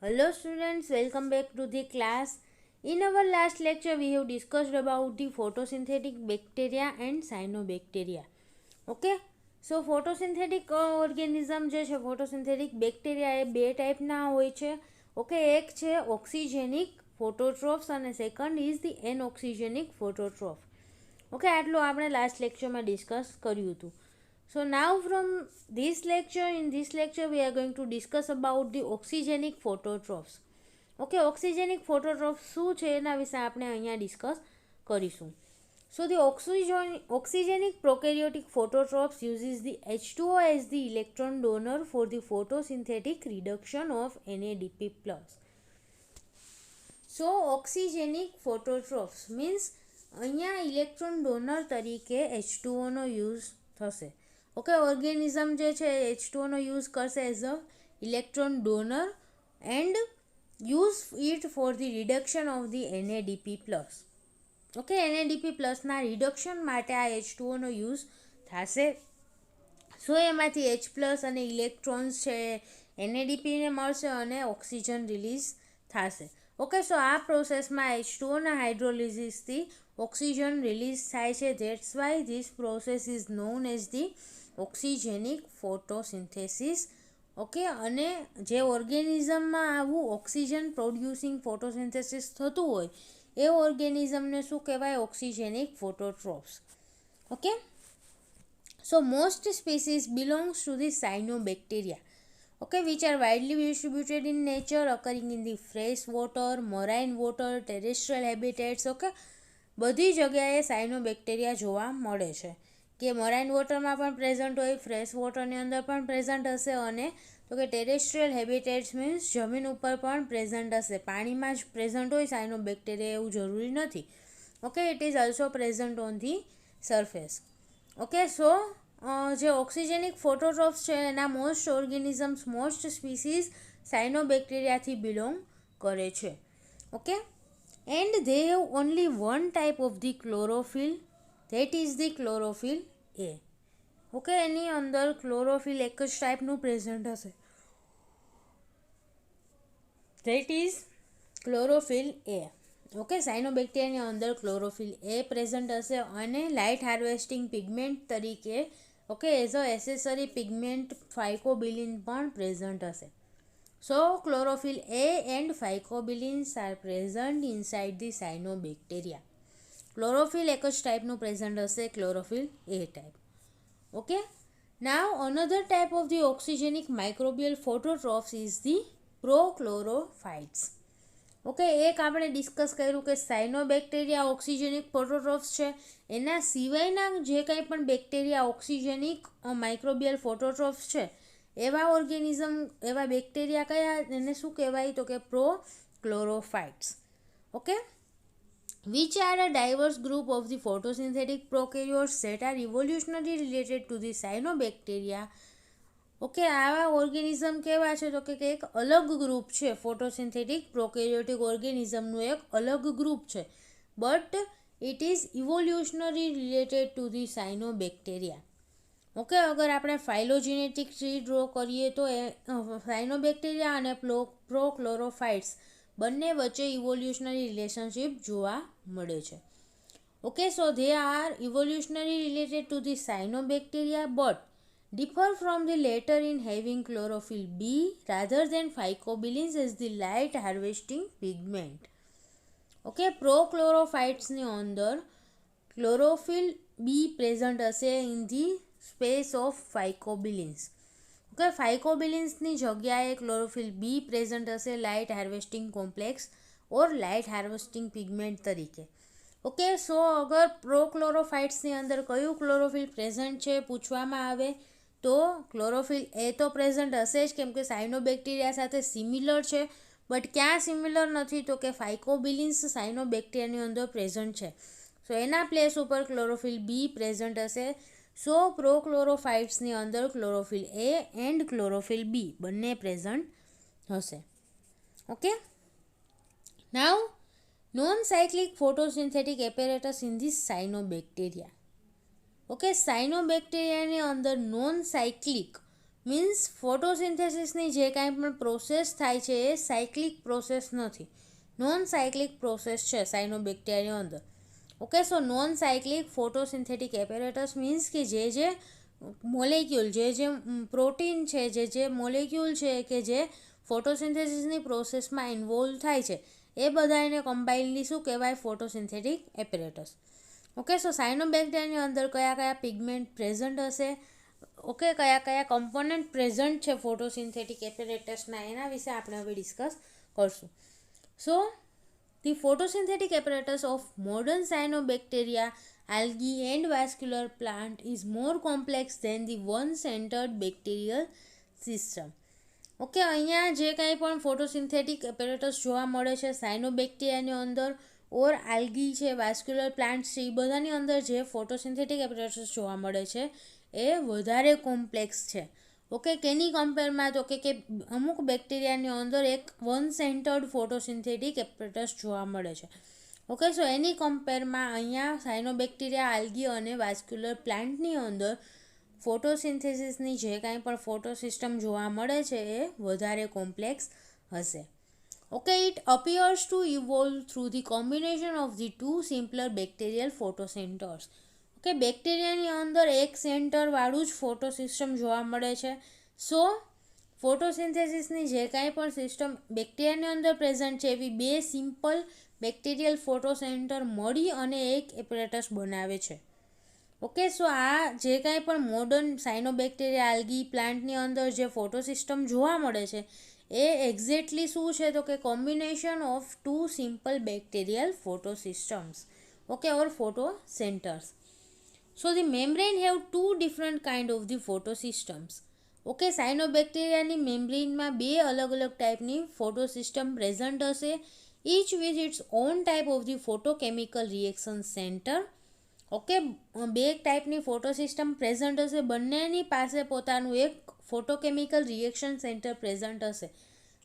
Hello students, welcome back to the class. In our last lecture we have discussed about the photosynthetic bacteria and cyanobacteria. Okay, so photosynthetic organism જે છે photosynthetic bacteria એ બે ટાઈપના હોય છે. Okay, એક છે ઓક્સિજેનિક ફોટોટ્રોફ્સ અને સેકન્ડ ઇઝ ધી એનઓક્સિજેનિક ફોટોટ્રોફ. ઓકે, આટલું આપણે લાસ્ટ લેક્ચરમાં ડિસ્કસ કર્યું હતું. So now from this lecture we are going to discuss about the oxygenic phototrophs. Okay, oxygenic phototrophs શું છે એના વિશે આપણે અહીંયા ડિસ્કસ કરીશું. So the oxygenic prokaryotic phototrophs uses the H2O as the electron donor for the photosynthetic reduction of NADP+. So oxygenic phototrophs means અહીંયા electron donor તરીકે H2O નો use થશે. ઓકે, ઓર્ગેનિઝમ જે છે H2O નો યુઝ કરશે as a electron donor and use it for the reduction of the NADP+. Okay, NADP+ ના reduction માટે આ H2O નો use થશે. સો એમાંથી H+ અને ઇલેક્ટ્રોન્સ છે NADP ને મળશે અને ઓક્સિજન રિલીઝ થશે. ઓકે, સો આ પ્રોસેસમાં H2O ના હાઇડ્રોલિસિસથી ઓક્સિજન રિલીઝ થાય છે. That's why this process is known as the oxygenic photosynthesis. Okay, અને જે ઓર્ગેનિઝમમાં આવું ઓક્સિજન પ્રોડ્યુસિંગ ફોટોસિન્થેસિસ થતું હોય એ ઓર્ગેનિઝમને શું કહેવાય? Oxygenic phototrophs. Okay, so most species belongs to the cyanobacteria. Okay, which are widely distributed in nature, occurring in the fresh water, marine water, terrestrial habitats. Okay, બધી જગ્યાએ સાયનોબેક્ટેરિયા જોવા મળે છે કે મરાઇન વોટરમાં પણ પ્રેઝન્ટ હોય, ફ્રેશ વોટરની અંદર પણ પ્રેઝન્ટ હશે અને તો કે ટેરેસ્ટ્રિયલ હેબિટેટ્સ મીન્સ જમીન ઉપર પણ પ્રેઝન્ટ હશે. પાણીમાં જ પ્રેઝન્ટ હોય સાયનોબેક્ટેરિયા એવું જરૂરી નથી. Okay, it is also present on the surface. Okay, so જે ઓક્સિજેનિક ફોટોટ્રોફ્સ છે એના મોસ્ટ સ્પીસીસ સાયનોબેક્ટેરિયાથી બિલોંગ કરે છે. Okay, and they have only one type of the chlorophyll, that is the chlorophyll A. Okay, એની અંદર ક્લોરોફિલ એક જ ટાઈપનું પ્રેઝન્ટ હશે, that is chlorophyll A. Okay, સાયનોબેક્ટેરિયાની અંદર ક્લોરોફિલ A પ્રેઝન્ટ હશે અને લાઇટ હાર્વેસ્ટિંગ પિગમેન્ટ તરીકે okay as a accessory pigment phycobilin પણ પ્રેઝન્ટ હશે. So chlorophyll A and phycobilins are present inside the cyanobacteria. Chlorophyll એક જ ટાઈપનું પ્રેઝન્ટ હશે, chlorophyll A type. Okay, now another type of the oxygenic microbial phototrophs is the prochlorophytes. Okay, એક આપણે discuss કર્યું કે સાયનોબેક્ટેરિયા ઓક્સિજેનિક ફોટોટ્રોફ્સ છે. એના સિવાયના જે કંઈ પણ બેક્ટેરિયા ઓક્સિજેનિક માઇક્રોબિયલ ફોટોટ્રોફ્સ છે એવા ઓર્ગેનિઝમ, એવા બેક્ટેરિયા કયા, એને શું કહેવાય? તો કે prochlorophytes. Okay, which are a diverse group of the photosynthetic prokaryotes that are evolutionary related to the cyanobacteria. Okay, આવા ઓર્ગેનિઝમ કેવા છે? તો કે એક અલગ ગ્રુપ છે, ફોટોસિન્થેટિક પ્રોકેરિયોટિક ઓર્ગેનિઝમનું એક અલગ ગ્રુપ છે, but it is evolutionary related to the cyanobacteria. Okay, અગર આપણે ફાઇલોજેનેટિક ટ્રી ડ્રો કરીએ તો એ સાયનોબેક્ટેરિયા અને પ્રોક્લોરોફાઇટ્સ બંને વચ્ચે ઇવોલ્યુશનરી રિલેશનશિપ જોવા મળે છે. Okay, so they are evolutionary related to the cyanobacteria but differ from the latter in having chlorophyll B rather than phycobilins as the light harvesting pigment. Okay, પ્રોક્લોરોફાઇટ્સની અંદર ક્લોરોફિલ બી પ્રેઝન્ટ હશે in the space of phycobilins. Okay, ફાઇકોબિલિન્સની જગ્યાએ chlorophyll b present હશે light harvesting complex or light harvesting pigment તરીકે. Okay, so અગર પ્રોક્લોરોફાઇટ્સની અંદર કયું ક્લોરોફિલ પ્રેઝન્ટ છે પૂછવામાં આવે તો ક્લોરોફિલ એ તો પ્રેઝન્ટ હશે જ, કેમ કે સાયનોબેક્ટેરિયા સાથે સિમિલર છે. બટ ક્યાં સિમિલર નથી? તો કે ફાઇકોબિલિન્સ સાયનોબેક્ટેરિયાની અંદર પ્રેઝન્ટ છે, સો એના પ્લેસ ઉપર ક્લોરોફિલ બી પ્રેઝન્ટ હશે. સો પ્રોક્લોરોફાઇટ્સની અંદર chlorophyll a and chlorophyll b બંને પ્રેઝન્ટ હશે. Okay, now non cyclic photosynthetic apparatus in the cyanobacteria. Okay, સાયનોબેક્ટેરિયાની અંદર નોન સાયક્લિક મીન્સ ફોટોસિન્થેસિસની જે કાંઈ પણ પ્રોસેસ થાય છે એ સાયક્લિક પ્રોસેસ નથી, નોન સાયક્લિક પ્રોસેસ છે સાયનોબેક્ટેરિયાની અંદર. ઓકે, સો non cyclic photosynthetic apparatus means કે જે મોલેક્યુલ, જે પ્રોટીન છે, જે મોલેક્યુલ છે કે જે ફોટોસિન્થેસિસની પ્રોસેસમાં ઇન્વોલ્વ થાય છે, એ બધા એને કમ્બાઇનલી શું કહેવાય? ફોટોસિન્થેટિક એપેરેટસ. ઓકે, સો સાયનોબેક્ટેરિયાની અંદર કયા કયા પિગમેન્ટ પ્રેઝન્ટ હશે, ઓકે, કયા કયા કમ્પોનન્ટ પ્રેઝન્ટ છે ફોટોસિન્થેટિક એપેરેટસના, એના વિશે આપણે હવે ડિસ્કસ કરશું. So the photosynthetic apparatus of modern cyanobacteria, algae and vascular plant is more complex than the one-centered bacterial system. Okay, અહીંયા જે કાંઈ પણ ફોટોસિન્થેટિક એપેરેટસ જોવા મળે છે સાયનોબેક્ટેરિયાની અંદર ઓર આલ્ગી છે, વાસ્ક્યુલર પ્લાન્ટ્સ છે, એ બધાની અંદર જે ફોટોસિન્થેટિક એપેરેટસ જોવા મળે છે એ વધારે કોમ્પ્લેક્સ છે. ઓકે, કેની કમ્પેરમાં? તો કે અમુક બેક્ટેરિયાની અંદર એક વન સેન્ટર્ડ ફોટોસિન્થેટિક એપેરેટસ જોવા મળે છે. ઓકે, સો એની કમ્પેરમાં અહીંયા સાયનોબેક્ટેરિયા, આલ્ગી અને વાસ્ક્યુલર પ્લાન્ટની અંદર ફોટોસિન્થેસિસની જે કાંઈ પણ ફોટો સિસ્ટમ જોવા મળે છે એ વધારે કોમ્પ્લેક્સ હશે. Okay, it appears to evolve through the combination of the two simpler bacterial photocentres. Okay, બેક્ટેરિયાની અંદર એક સેન્ટરવાળું જ ફોટો સિસ્ટમ જોવા મળે છે. સો ફોટોસિન્થેસિસની જે કાંઈ પણ સિસ્ટમ બેક્ટેરિયાની અંદર પ્રેઝન્ટ છે એવી બે સિમ્પલ બેક્ટેરિયલ ફોટોસેન્ટર મળી અને એક એપેરેટસ બનાવે છે. ઓકે, સો આ જે કાંઈ પણ મોડર્ન સાયનોબેક્ટેરિયા, આલ્ગી પ્લાન્ટની અંદર જે ફોટો સિસ્ટમ જોવા મળે છે એ એક્ઝેક્ટલી શું છે? તો કે combination of two simple bacterial photo systems, okay, or photo centres. So the membrane have two different kind of the photo systems. Okay, સાયનોબેક્ટેરિયાની મેમ્બ્રેનમાં બે અલગ અલગ ટાઈપની ફોટો સિસ્ટમ પ્રેઝન્ટ હશે, each with its own type of the photochemical reaction center. Okay, બે ટાઈપની photo system present હશે, બંનેની પાસે પોતાનું એક ફોટોકેમિકલ રિએક્શન સેન્ટર પ્રેઝન્ટ હશે.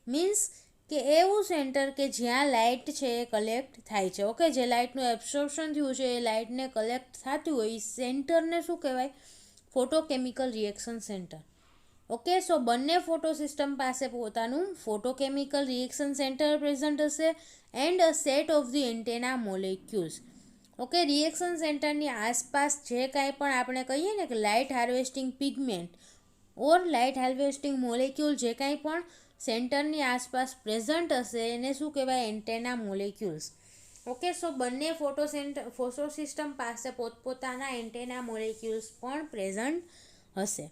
મીન્સ કે એવું સેન્ટર કે જ્યાં લાઇટ છે એ કલેક્ટ થાય છે. ઓકે, જે લાઇટનું એબ્સોર્પ્શન થયું છે એ લાઇટને કલેક્ટ થતું હોય એ સેન્ટરને શું કહેવાય? Photochemical reaction centre. ઓકે, સો બંને ફોટો સિસ્ટમ પાસે પોતાનું ફોટોકેમિકલ રિએક્શન સેન્ટર પ્રેઝન્ટ હશે and a set of the antenna molecules. Okay, reaction સેન્ટરની આસપાસ જે કાંઈ પણ આપણે કહીએ ને કે લાઇટ હાર્વેસ્ટિંગ પિગમેન્ટ ઓર લાઇટ હાર્વેસ્ટિંગ મોલેક્યુલ જે કાંઈ પણ સેન્ટરની આસપાસ પ્રેઝન્ટ હશે એને શું કહેવાય? Antenna molecules. ઓકે, સો બંને ફોટો સિસ્ટમ પાસે પોતપોતાના એન્ટેના મોલેક્યુલ્સ પણ પ્રેઝન્ટ હશે.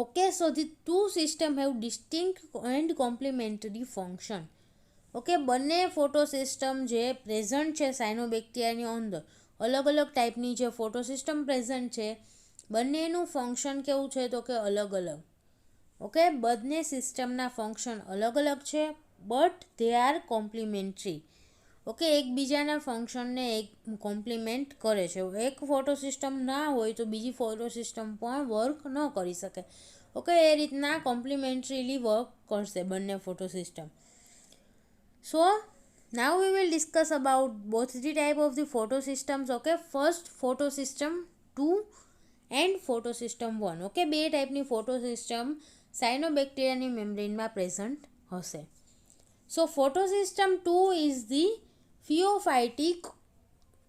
Okay, so the two system have distinct and complementary function. Okay, બંને ફોટો સિસ્ટમ જે પ્રેઝન્ટ છે સાયનોબેક્ટેરિયાની અંદર, અલગ અલગ ટાઈપની જે ફોટો સિસ્ટમ પ્રેઝન્ટ છે બંનેનું ફંક્શન કેવું છે? તો કે અલગ અલગ. ઓકે, બંને સિસ્ટમના ફંક્શન અલગ અલગ છે but they are complimentary. Okay, એકબીજાના ફંક્શનને એક કોમ્પ્લિમેન્ટ કરે છે. એક ફોટો સિસ્ટમ ના હોય તો બીજી ફોટો સિસ્ટમ પણ વર્ક ન કરી શકે. ઓકે, એ રીતના કોમ્પ્લિમેન્ટરીલી વર્ક કરશે બંને photo system. So now we will discuss about both the type of the photosystems. Okay, first photosystem 2 and photosystem 1. Okay, બે ટાઈપની ફોટોસિસ્ટમ સાયનોબેક્ટેરિયાની મેમ્બ્રેનમાં પ્રેઝન્ટ હશે. સો photosystem 2 is the pheophytic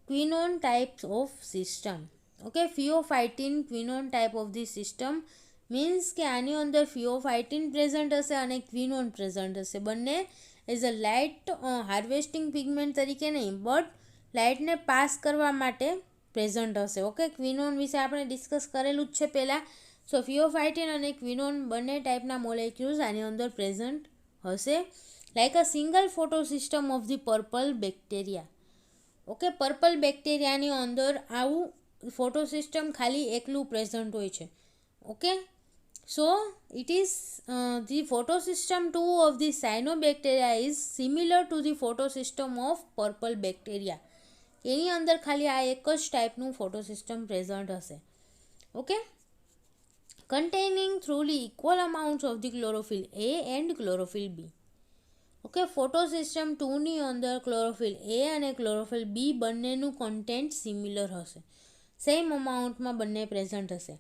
quinone types of system. Okay, pheophytin quinone type of the system means કે આની અંદર pheophytin present હશે અને ક્વિનોન present હશે. બંને as a light harvesting pigment તરીકે નહીં બટ લાઇટને પાસ કરવા માટે પ્રેઝન્ટ હશે. ઓકે, ક્વિનોન વિશે આપણે ડિસ્કસ કરેલું જ છે પહેલાં. સો ફિયોફાઇટિન અને ક્વિનોન બંને ટાઈપના મોલેક્યુલ્સ આની અંદર પ્રેઝન્ટ હશે like a single photo system of the purple bacteria. Okay, purple બેક્ટેરિયાની અંદર આવું ફોટો સિસ્ટમ ખાલી એકલું પ્રેઝન્ટ હોય છે. Okay, so it is the photosystem 2 of the cyanobacteria is similar to the photosystem of purple bacteria. એની અંદર ખાલી આ એક જ ટાઈપનું ફોટોસિસ્ટમ પ્રેઝન્ટ હશે. Okay, containing roughly equal amounts of the chlorophyll a and chlorophyll b. Okay, photosystem 2ની અંદર ક્લોરોફિલ એ અને ક્લોરોફિલ બી બંનેનું કન્ટેન્ટ સિમિલર હશે, સેમ અમાઉન્ટમાં બંને પ્રેઝન્ટ હશે.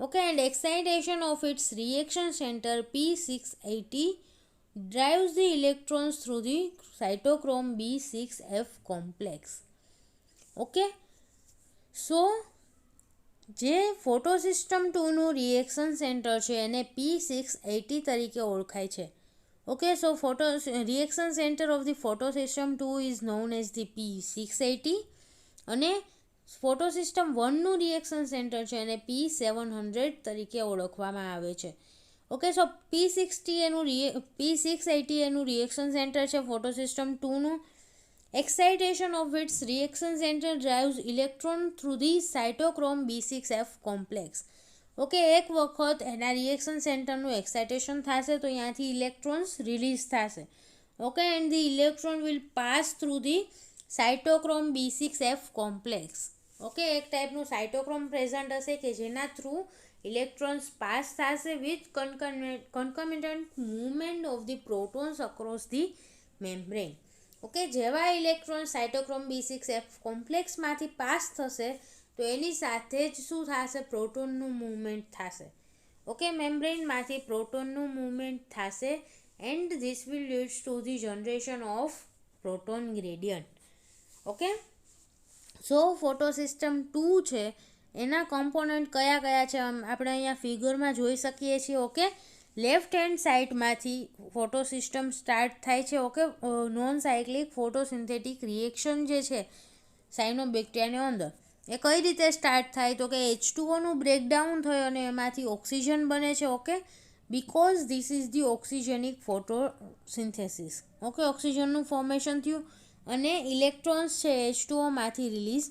Okay, and excitation of its reaction center P680 drives the electrons through the cytochrome B6F complex. Okay, so જે ફોટોસિસ્ટમ 2નું reaction centre છે એને P680 તરીકે ઓળખાય છે. Okay, so reaction centre of the photosystem 2 is known as the P680 અને ફોટોસિસ્ટમ 1નું reaction centre છે એને P700 તરીકે ઓળખવામાં આવે છે. ઓકે, સો P680 એનું રિએક્શન સેન્ટર છે ફોટોસિસ્ટમ 2નું. Excitation of its reaction center drives electron through the cytochrome B6F complex. Okay, એક વખત એના રિએક્શન સેન્ટરનું એક્સાઇટેશન થશે તો ત્યાંથી ઇલેક્ટ્રોન્સ રિલીઝ થશે. Okay, and the electron will pass through the cytochrome B6F complex. Okay, એક ટાઈપનું સાયટોક્રોમ પ્રેઝન્ટ હશે કે જેના થ્રુ ઇલેક્ટ્રોન્સ પાસ થશે with concomitant movement of the protons across the membrane. Okay, જેવા ઇલેક્ટ્રોન સાયટોક્રોમ B6F કોમ્પ્લેક્સમાંથી pass થશે તો એની સાથે જ શું થશે, પ્રોટોનનું મૂવમેન્ટ થશે. ઓકે, મેમ્બ્રેનમાંથી પ્રોટોનનું મૂવમેન્ટ થશે and this will leads to the generation of proton gradient. Okay, so photosystem 2 છે એના કોમ્પોનન્ટ કયા કયા છે આપણે અહીંયા ફિગરમાં જોઈ શકીએ છીએ. ઓકે, લેફ્ટ હેન્ડ સાઇડમાંથી ફોટોસિસ્ટમ સ્ટાર્ટ થાય છે. ઓકે, નોન સાયક્લિક ફોટોસિન્થેટિક રિએક્શન જે છે સાયનોબેક્ટેરિયાની અંદર એ કઈ રીતે સ્ટાર્ટ થાય તો કે H2Oનું બ્રેકડાઉન થયું અને એમાંથી ઓક્સિજન બને છે. Okay, because this is the oxygenic photosynthesis. Okay, ઓક્સિજનનું ફોર્મેશન થયું અને ઇલેક્ટ્રોન્સ છે H2Oમાંથી રિલીઝ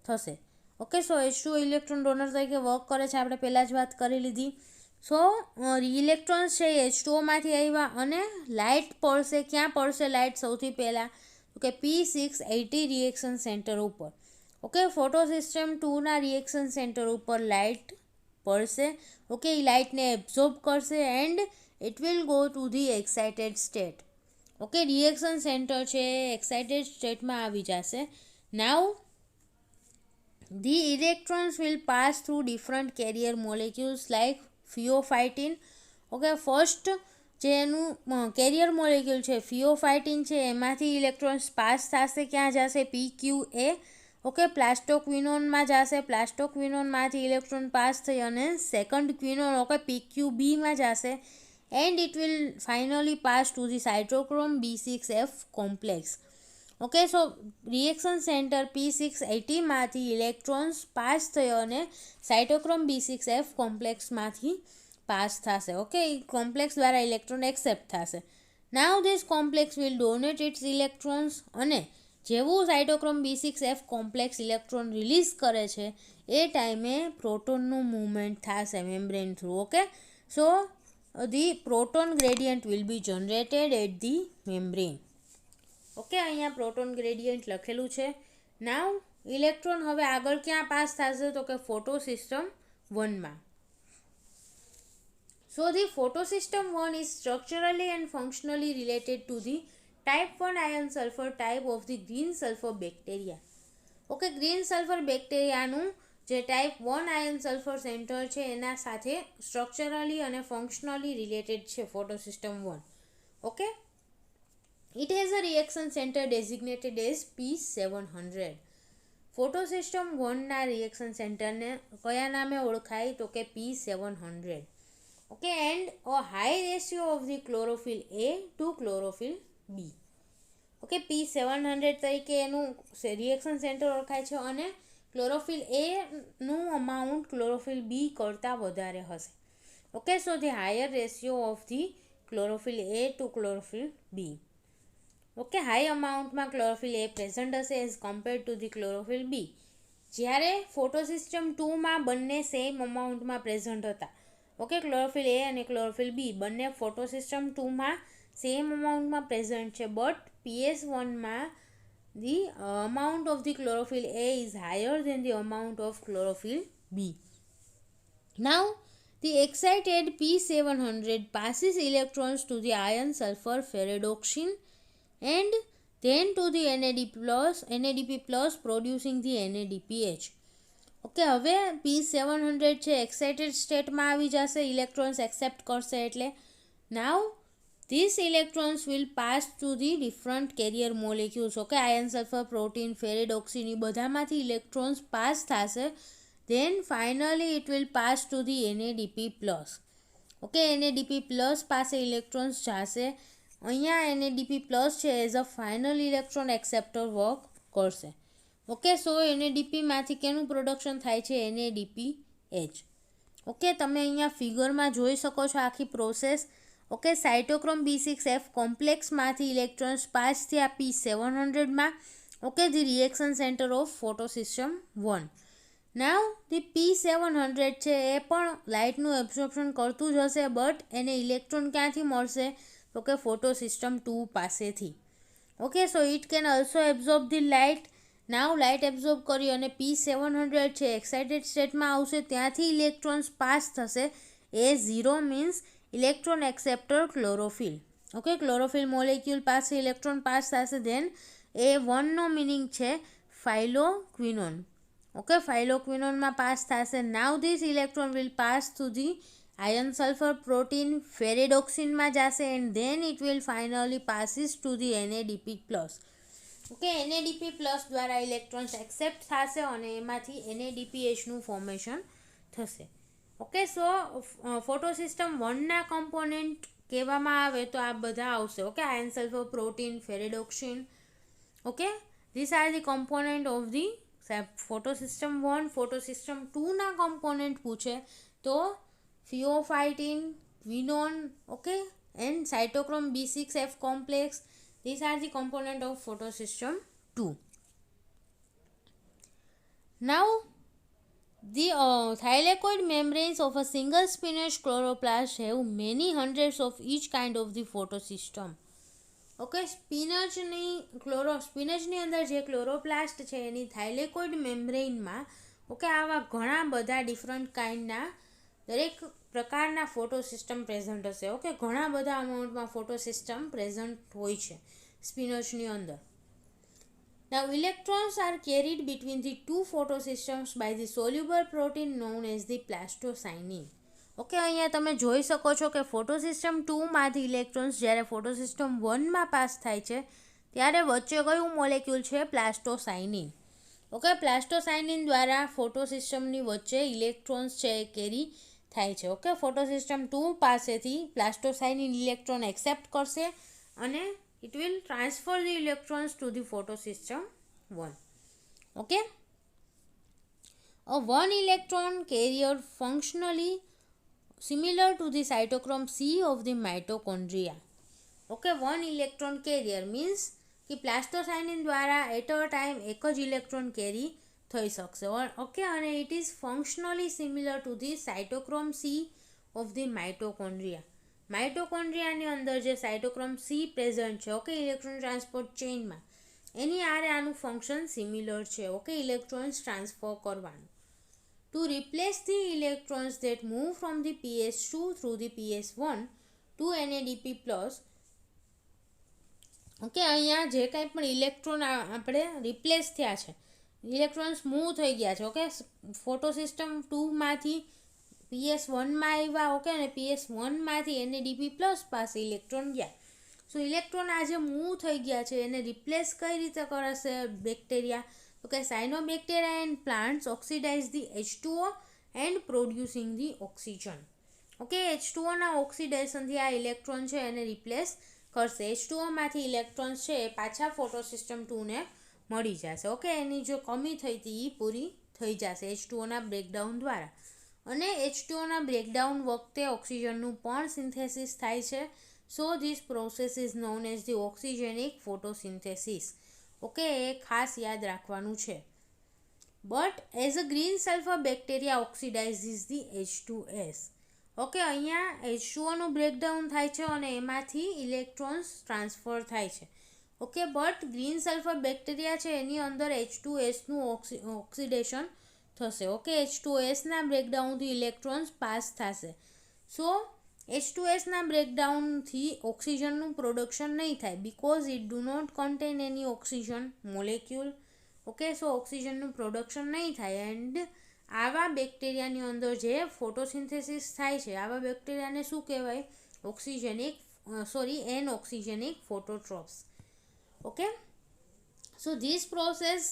થશે. Okay, so H2O electron donor તરીકે વર્ક કરે છે, આપણે પહેલાં જ વાત કરી લીધી. સો ઇલેક્ટ્રોન્સ છે H2Oમાંથી આવ્યા અને લાઇટ પડશે. ક્યાં પડશે લાઇટ સૌથી પહેલાં તો કે P680 રિએક્શન સેન્ટર ઉપર. ઓકે, ફોટોસિસ્ટમ 2ના રિએક્શન સેન્ટર ઉપર લાઇટ પડશે. ઓકે, એ લાઇટને એબ્ઝોર્બ કરશે and it will go to the excited state. Okay, reaction centre છે એક્સાઇટેડ સ્ટેટમાં આવી જશે. Now the electrons will pass through different carrier molecules like pheophytin. Okay, first જે એનું કેરિયર મોલેક્યુલ છે ફિયોફાઇટિન છે એમાંથી ઇલેક્ટ્રોન્સ પાસ થશે. ક્યાં જશે, PQA. ઓકે, પ્લાસ્ટોક્વિનોનમાં જશે. પ્લાસ્ટોક્વિનોનમાંથી ઇલેક્ટ્રોન પાસ થઈ અને સેકન્ડ ક્વિનોન ઓકે PQBમાં જશે and it will finally pass to the cytochrome B6F complex. Okay, so reaction centre P680માંથી ઇલેક્ટ્રોન્સ પાસ થયો અને સાયટોક્રોમ B6F કોમ્પ્લેક્સમાંથી પાસ થશે. ઓકે, એ કોમ્પ્લેક્સ દ્વારા ઇલેક્ટ્રોન એક્સેપ્ટ થશે. Now this complex will donate its electrons અને જેવું cytochrome B6F complex electron release કરે છે એ ટાઈમે પ્રોટોનનું મૂવમેન્ટ થશે membrane through. Okay, so the proton gradient will be generated at the membrane. Okay, અહીંયા પ્રોટોન ગ્રેડિયન્ટ લખેલું છે. નાવ ઇલેક્ટ્રોન હવે આગળ ક્યાં પાસ થશે તો કે ફોટોસિસ્ટમ 1માં. So the photosystem 1 is structurally and functionally related to the type 1 iron sulfur type of the green sulfur bacteria. Okay, green sulphur બેક્ટેરિયાનું જે ટાઈપ 1 આયન સલ્ફર સેન્ટર છે એના સાથે સ્ટ્રક્ચરલી અને ફંક્શનલી રિલેટેડ છે photosystem 1. Okay, it has a reaction centre designated as P700. Photosystem 1ના reaction સેન્ટરને કયા નામે ઓળખાય તો કે P700. Okay, and a high ratio of the chlorophyll A to chlorophyll B. Okay, P700 તરીકે એનું રિએક્શન સેન્ટર ઓળખાય છે અને ક્લોરોફિલ Aનું અમાઉન્ટ ક્લોરોફિલ B કરતાં વધારે હશે. Okay, so the higher ratio of the chlorophyll A to chlorophyll B. Okay, high અમાઉન્ટમાં ક્લોરોફિલ A પ્રેઝન્ટ હશે as compared to the chlorophyll B. જ્યારે ફોટોસિસ્ટમ 2માં બંને સેમ અમાઉન્ટમાં પ્રેઝન્ટ હતા. ઓકે, ક્લોરોફિલ A અને ક્લોરોફિલ B બંને photosystem 2માં સેમ અમાઉન્ટમાં પ્રેઝન્ટ છે બટ PS1માં the amount of the chlorophyll A is higher than the amount of chlorophyll B. Now the excited P700 passes electrons to the iron sulfur ferredoxin and then to the NADP plus producing the NADPH. Okay, હવે P700 છે excited સ્ટેટમાં આવી જશે, electrons accept કરશે એટલે. Now these electrons will pass to the different carrier molecules. Okay, iron, sulphur, protein, ferredoxin એ બધામાંથી electrons pass થશે. then finally it will pass to the NADP+. Okay, NADP+ પાસે ઇલેક્ટ્રોન્સ જશે. અહીંયા NADP+ છે as a final electron acceptor work કરશે. Okay, so NADPમાંથી કેનું પ્રોડક્શન થાય છે? NADPH. ઓકે, તમે અહીંયા ફિગરમાં જોઈ શકો છો આખી પ્રોસેસ. ઓકે, સાઇટોક્રોમ B6F કોમ્પ્લેક્સમાંથી ઇલેક્ટ્રોન્સ પાસ થયા P700માં. Okay, the reaction centre of photosystem 1. Now the P700 છે એ પણ લાઇટનું એબ્ઝોર્પ્શન કરતું જ હશે, બટ એને ઇલેક્ટ્રોન ક્યાંથી મળશે? તો કે ફોટોસિસ્ટમ 2 પાસેથી. Okay, so it can also absorb the light. Now light absorb કરી અને P700 છે એક્સાઇટેડ સ્ટેટમાં આવશે, ત્યાંથી ઇલેક્ટ્રોન્સ પાસ થશે. A0 means electron acceptor chlorophyll. Okay, chlorophyll molecule પાસે ઇલેક્ટ્રોન પાસ થશે. ધેન A1નો મિનિંગ છે ફાઇલોક્વિનોન. ઓકે, ફાઇલોક્વિનોનમાં પાસ થશે. Now this electron will pass to the iron, sulphur, protein, ફેરિડોક્સિનમાં જશે and then it will finally passes to the NADP+. Okay, NADP+ દ્વારા electrons accept થશે અને એમાંથી NADPHનું ફોર્મેશન થશે. ઓકે, સો ફોટોસિસ્ટમ 1ના કમ્પોનેન્ટ કહેવામાં આવે તો આ બધા આવશે. Okay, iron, sulphur, protein, ferredoxin. Okay, this are the component of the photosystem 1. Photosystem 2ના કમ્પોનેન્ટ પૂછે તો pheophytin, quinone, okay, and cytochrome B6F complex. These are the component of photosystem 2. Now, the thylakoid membranes of a single spinach chloroplast have many hundreds of each kind of the photosystem. Okay, સ્પિનચની અંદર જે chloroplast છે એની thylakoid મેમ્બ્રેઇનમાં okay આવા ઘણા બધા different કાઇન્ડના દરેક પ્રકારના ફોટોસિસ્ટમ present હશે. ઓકે, ઘણા બધા અમાઉન્ટમાં ફોટોસિસ્ટમ પ્રેઝન્ટ હોય છે સ્પિનચની અંદર. Now electrons are carried between the two photosystems by the soluble protein known as the plastocyanin. Okay, અહીંયા તમે જોઈ શકો છો કે ફોટોસિસ્ટમ 2માંથી ઇલેક્ટ્રોન્સ જ્યારે ફોટોસિસ્ટમ 1માં પાસ થાય છે ત્યારે વચ્ચે કયું મોલેક્યુલ છે? પ્લાસ્ટોસાયનિન. ઓકે, પ્લાસ્ટોસાયનિન દ્વારા ફોટોસિસ્ટમની વચ્ચે ઇલેક્ટ્રોન્સ છે એ કેરી થાય છે. ઓકે, ફોટોસિસ્ટમ 2 પાસેથી પ્લાસ્ટોસાયનિન ઇલેક્ટ્રોન એક્સેપ્ટ કરશે અને it will transfer the electrons to the photosystem 1. Okay, a one electron carrier functionally similar to the cytochrome C of the mitochondria. Okay, one electron carrier means કે પ્લાસ્ટોસાયનિન દ્વારા at a time એક જ electron કેરી થઈ શકશે. Okay, અને it is functionally similar to the cytochrome C of the mitochondria. માઇટોકોન્ડ્રિયાની અંદર જે સાઇટોક્રોમ સી પ્રેઝન્ટ છે ઓકે ઇલેક્ટ્રોન ટ્રાન્સપોર્ટ ચેઇનમાં એની આરે આનું ફંક્શન સિમિલર છે. ઓકે, ઇલેક્ટ્રોન્સ ટ્રાન્સફર કરવાનું. To replace the electrons that move from the PS2 through the PS1 to NADP+. Okay, અહીંયા જે કાંઈ પણ ઇલેક્ટ્રોન આપણે રિપ્લેસ થયા છે, ઇલેક્ટ્રોન્સ મૂવ થઈ ગયા છે. ઓકે, ફોટોસિસ્ટમ 2માંથી PS1માં આવ્યા. ઓકે, અને PS1માંથી NADP+ પાસે ઇલેક્ટ્રોન ગયા. સો ઇલેક્ટ્રોન આ જે મૂવ થઈ ગયા છે એને રિપ્લેસ કઈ રીતે કરશે બેક્ટેરિયા? તો કે cyanobacteria and plants oxidise the H2O and producing the oxygen. Okay, H2Oના ઓક્સિડેશનથી આ ઇલેક્ટ્રોન છે એને રિપ્લેસ કરશે. H2Oમાંથી ઇલેક્ટ્રોન્સ છે એ પાછા ફોટોસિસ્ટમ 2ને મળી જશે. ઓકે, એની જો કમી થઈ હતી એ પૂરી થઈ જશે H2Oના બ્રેકડાઉન દ્વારા. અને H2Oના બ્રેકડાઉન વખતે ઓક્સિજનનું પણ સિન્થેસિસ થાય છે. So this process is known as the oxygenic photosynthesis. Okay, એ ખાસ યાદ રાખવાનું છે. But as a green sulphur bacteria oxidises the H2S. Okay, અહીંયા H2Oનું બ્રેકડાઉન થાય છે અને એમાંથી ઇલેક્ટ્રોન્સ ટ્રાન્સફર થાય છે. Okay, but green sulphur bacteria છે એની અંદર H2Sનું ઓક્સિડેશન થશે. ઓકે, H2Sના બ્રેકડાઉનથી ઇલેક્ટ્રોન્સ પાસ થશે. સો H2Sના બ્રેકડાઉનથી ઓક્સિજનનું પ્રોડક્શન નહીં થાય because it do not contain any oxygen molecule. Okay, so ઓક્સિજનનું પ્રોડક્શન નહીં થાય એન્ડ આવા બેક્ટેરિયાની અંદર જે ફોટોસિન્થેસિસ થાય છે આવા બેક્ટેરિયાને શું કહેવાય? એનઓક્સિજેનિક phototrophs. Okay, so this process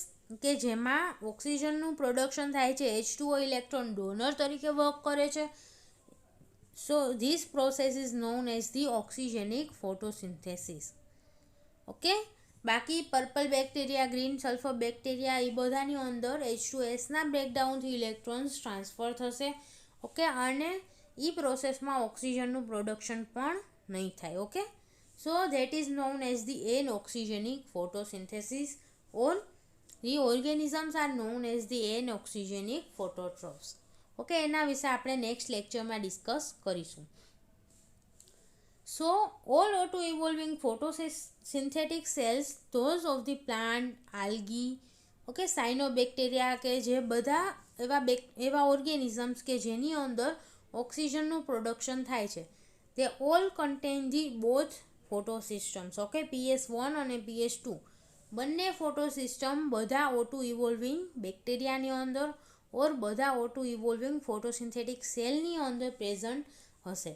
કે જેમાં ઓક્સિજનનું પ્રોડક્શન થાય છે, H2O ઇલેક્ટ્રોન ડોનર તરીકે વર્ક કરે છે. So this process is known as the oxygenic photosynthesis. Okay, બાકી purple bacteria, green sulphur bacteria એ બધાની અંદર H2Sના બ્રેકડાઉનથી ઇલેક્ટ્રોન્સ ટ્રાન્સફર થશે. ઓકે, અને એ પ્રોસેસમાં ઓક્સિજનનું પ્રોડક્શન પણ નહીં થાય. Okay, so that is known as the anoxygenic photosynthesis or the organisms are known as the anoxygenic phototrophs. Okay, એના વિશે આપણે નેક્સ્ટ લેક્ચરમાં ડિસ્કસ કરીશું. So, all auto-evolving photosynthetic cells, those of the plant, algae, okay, cyanobacteria કે જે બધા એવા organisms કે જેની અંદર ઓક્સિજનનું પ્રોડક્શન થાય છે, તે all contain the both photosystems. Okay, PS1 અને PS2 બંને ફોટોસિસ્ટમ બધા ઓટો ઇવોલ્વિંગ બેક્ટેરિયાની અંદર ઓર બધા ઓટો ઇવોલ્વિંગ ફોટોસિન્થેટિક સેલની અંદર પ્રેઝન્ટ હશે.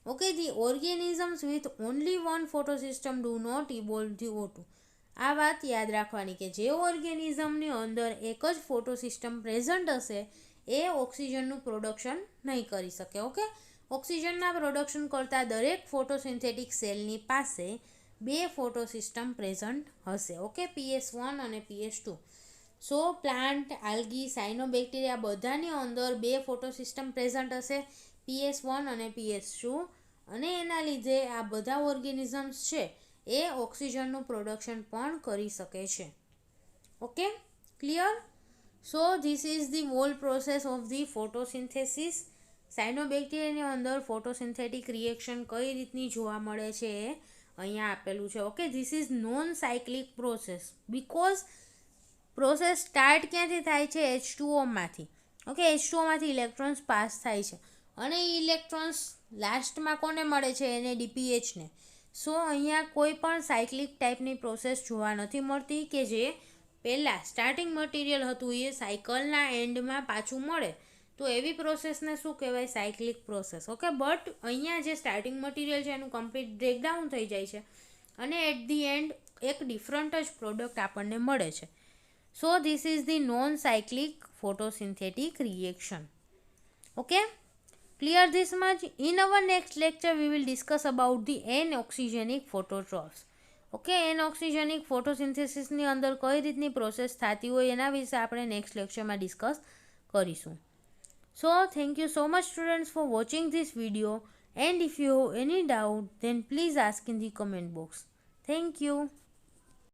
Okay, the organisms with only one photosystem do not evolve the O2. આ વાત યાદ રાખવાની કે જે ઓર્ગેનિઝમની અંદર એક જ ફોટોસિસ્ટમ પ્રેઝન્ટ હશે એ ઓક્સિજનનું પ્રોડક્શન નહીં કરી શકે. ઓકે, ઓક્સિજનના પ્રોડક્શન કરતાં દરેક ફોટોસિન્થેટિક સેલની પાસે બે ફોટોસિસ્ટમ પ્રેઝન્ટ હશે. ઓકે, PS1 અને PS2. સો પ્લાન્ટ, આલ્ગી, સાયનોબેક્ટેરિયા બધાની અંદર બે ફોટોસિસ્ટમ પ્રેઝન્ટ હશે, PS1 અને PS2, અને એના લીધે આ બધા ઓર્ગેનિઝમ્સ છે એ ઓક્સિજનનું પ્રોડક્શન પણ કરી શકે છે. Okay, clear? So this is the whole process of the photosynthesis. સાયનોબેક્ટેરિયાની અંદર ફોટોસિન્થેટિક રિએક્શન કઈ રીતની જોવા મળે છે એ અહીંયા આપેલું છે. Okay, this is known cyclic process because process start ક્યાંથી થાય છે? H2Oમાંથી. ઓકે, H2Oમાંથી ઇલેક્ટ્રોન્સ પાસ થાય છે અને એ ઇલેક્ટ્રોન્સ લાસ્ટમાં કોને મળે છે? NADPHને. સો અહીંયા કોઈ પણ સાયક્લિક ટાઈપની પ્રોસેસ જોવા નથી મળતી કે જે પહેલાં સ્ટાર્ટિંગ મટીરિયલ હતું એ સાયકલના એન્ડમાં પાછું મળે, તો એવી પ્રોસેસને શું કહેવાય? Cyclic process. ઓકે, બટ અહીંયા જે સ્ટાર્ટિંગ મટીરિયલ છે એનું કમ્પ્લીટ બ્રેકડાઉન થઈ જાય છે અને એટ ધી એન્ડ એક ડિફરન્ટ જ પ્રોડક્ટ આપણને મળે છે. So this is the non cyclic photosynthetic reaction. Okay, clear this much? In our next lecture we will discuss about the N-oxygenic phototrophs. Okay, N-oxygenic photosynthesis ની અંદર કઈ રીતની process થતી હોય એના વિશે આપણે નેક્સ્ટ લેક્ચરમાં ડિસ્કસ કરીશું. So thank you so much students for watching this video, and if you have any doubt then please ask in the comment box. Thank you.